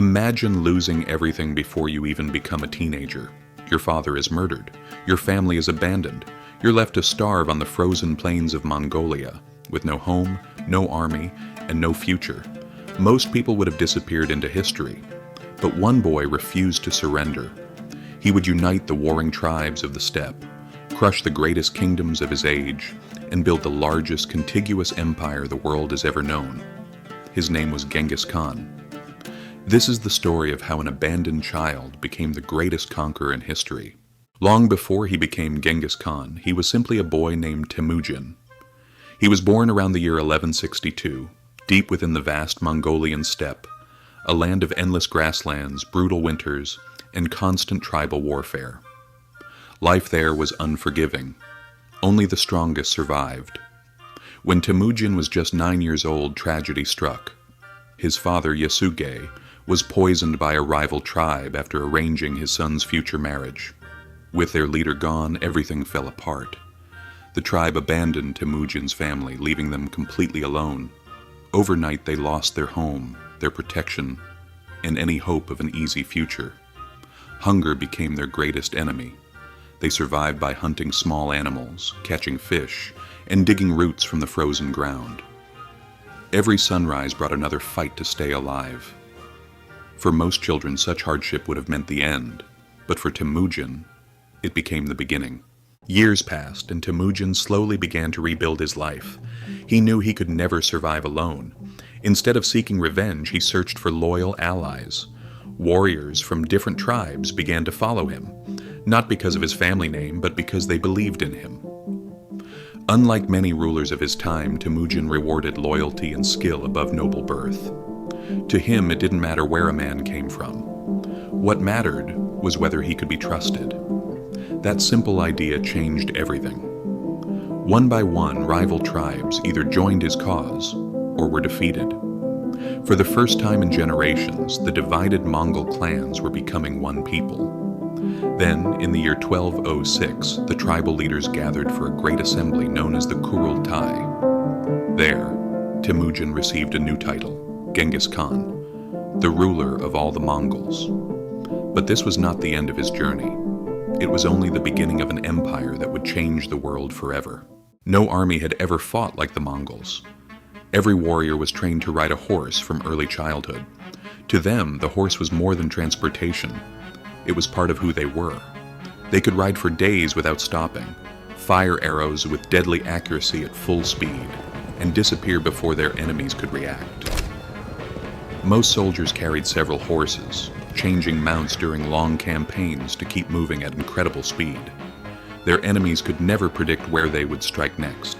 Imagine losing everything before you even become a teenager. Your father is murdered. Your family is abandoned. You're left to starve on the frozen plains of Mongolia, with no home, no army, and no future. Most people would have disappeared into history. But one boy refused to surrender. He would unite the warring tribes of the steppe, crush the greatest kingdoms of his age, and build the largest contiguous empire the world has ever known. His name was Genghis Khan. This is the story of how an abandoned child became the greatest conqueror in history. Long before he became Genghis Khan, he was simply a boy named Temujin. He was born around the year 1162, deep within the vast Mongolian steppe, a land of endless grasslands, brutal winters, and constant tribal warfare. Life there was unforgiving. Only the strongest survived. When Temujin was just 9 years old, tragedy struck. His father, Yasuge, was poisoned by a rival tribe after arranging his son's future marriage. With their leader gone, everything fell apart. The tribe abandoned Temujin's family, leaving them completely alone. Overnight, they lost their home, their protection, and any hope of an easy future. Hunger became their greatest enemy. They survived by hunting small animals, catching fish, and digging roots from the frozen ground. Every sunrise brought another fight to stay alive. For most children, such hardship would have meant the end, but for Temujin, it became the beginning. Years passed, and Temujin slowly began to rebuild his life. He knew he could never survive alone. Instead of seeking revenge, he searched for loyal allies. Warriors from different tribes began to follow him, not because of his family name, but because they believed in him. Unlike many rulers of his time, Temujin rewarded loyalty and skill above noble birth. To him, it didn't matter where a man came from. What mattered was whether he could be trusted. That simple idea changed everything. One by one, rival tribes either joined his cause or were defeated. For the first time in generations, the divided Mongol clans were becoming one people. Then, in the year 1206, the tribal leaders gathered for a great assembly known as the Kurultai. There, Temujin received a new title, Genghis Khan, the ruler of all the Mongols. But this was not the end of his journey. It was only the beginning of an empire that would change the world forever. No army had ever fought like the Mongols. Every warrior was trained to ride a horse from early childhood. To them, the horse was more than transportation. It was part of who they were. They could ride for days without stopping, fire arrows with deadly accuracy at full speed, and disappear before their enemies could react. Most soldiers carried several horses, changing mounts during long campaigns to keep moving at incredible speed. Their enemies could never predict where they would strike next.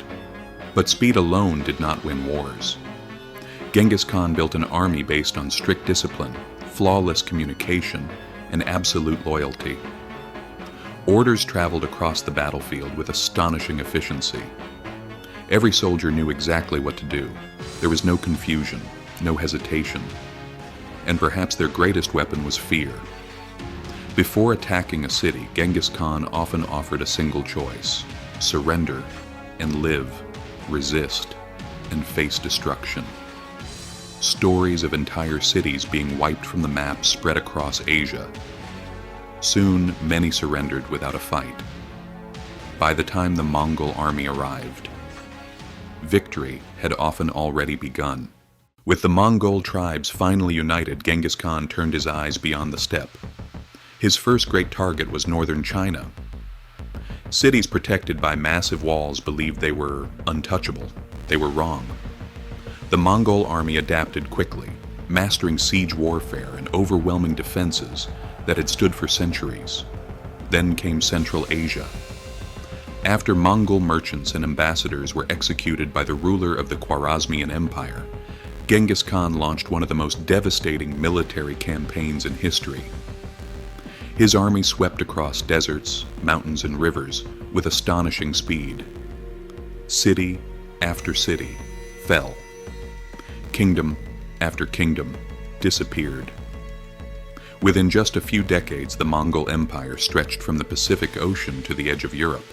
But speed alone did not win wars. Genghis Khan built an army based on strict discipline, flawless communication, and absolute loyalty. Orders traveled across the battlefield with astonishing efficiency. Every soldier knew exactly what to do. There was no confusion, no hesitation. And perhaps their greatest weapon was fear. Before attacking a city, Genghis Khan often offered a single choice: surrender and live, resist, and face destruction. Stories of entire cities being wiped from the map spread across Asia. Soon, many surrendered without a fight. By the time the Mongol army arrived, victory had often already begun. With the Mongol tribes finally united, Genghis Khan turned his eyes beyond the steppe. His first great target was northern China. Cities protected by massive walls believed they were untouchable. They were wrong. The Mongol army adapted quickly, mastering siege warfare and overwhelming defenses that had stood for centuries. Then came Central Asia. After Mongol merchants and ambassadors were executed by the ruler of the Khwarazmian Empire, Genghis Khan launched one of the most devastating military campaigns in history. His army swept across deserts, mountains, and rivers with astonishing speed. City after city fell. Kingdom after kingdom disappeared. Within just a few decades, the Mongol Empire stretched from the Pacific Ocean to the edge of Europe.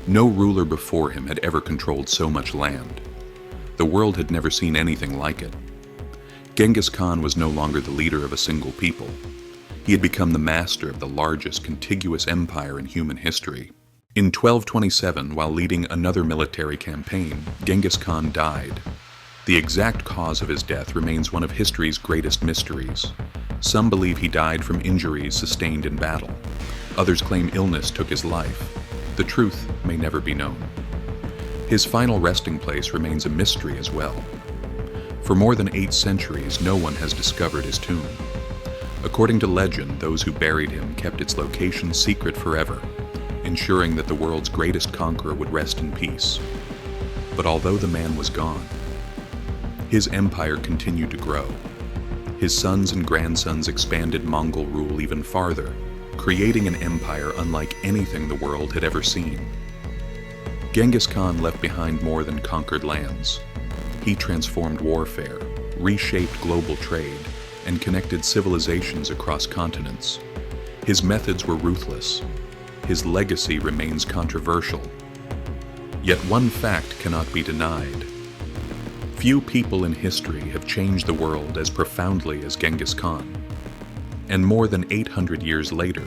No ruler before him had ever controlled so much land. The world had never seen anything like it. Genghis Khan was no longer the leader of a single people. He had become the master of the largest contiguous empire in human history. In 1227, while leading another military campaign, Genghis Khan died. The exact cause of his death remains one of history's greatest mysteries. Some believe he died from injuries sustained in battle. Others claim illness took his life. The truth may never be known. His final resting place remains a mystery as well. For more than 8 centuries, no one has discovered his tomb. According to legend, those who buried him kept its location secret forever, ensuring that the world's greatest conqueror would rest in peace. But although the man was gone, his empire continued to grow. His sons and grandsons expanded Mongol rule even farther, creating an empire unlike anything the world had ever seen. Genghis Khan left behind more than conquered lands. He transformed warfare, reshaped global trade, and connected civilizations across continents. His methods were ruthless. His legacy remains controversial. Yet one fact cannot be denied. Few people in history have changed the world as profoundly as Genghis Khan. And more than 800 years later,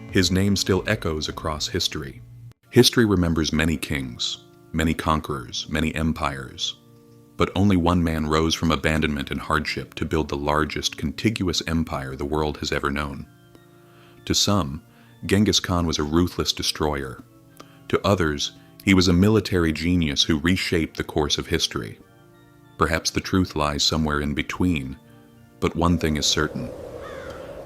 his name still echoes across history. History remembers many kings, many conquerors, many empires. But only one man rose from abandonment and hardship to build the largest contiguous empire the world has ever known. To some, Genghis Khan was a ruthless destroyer. To others, he was a military genius who reshaped the course of history. Perhaps the truth lies somewhere in between, but one thing is certain.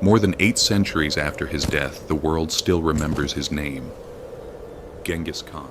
More than 8 centuries after his death, the world still remembers his name, Genghis Khan.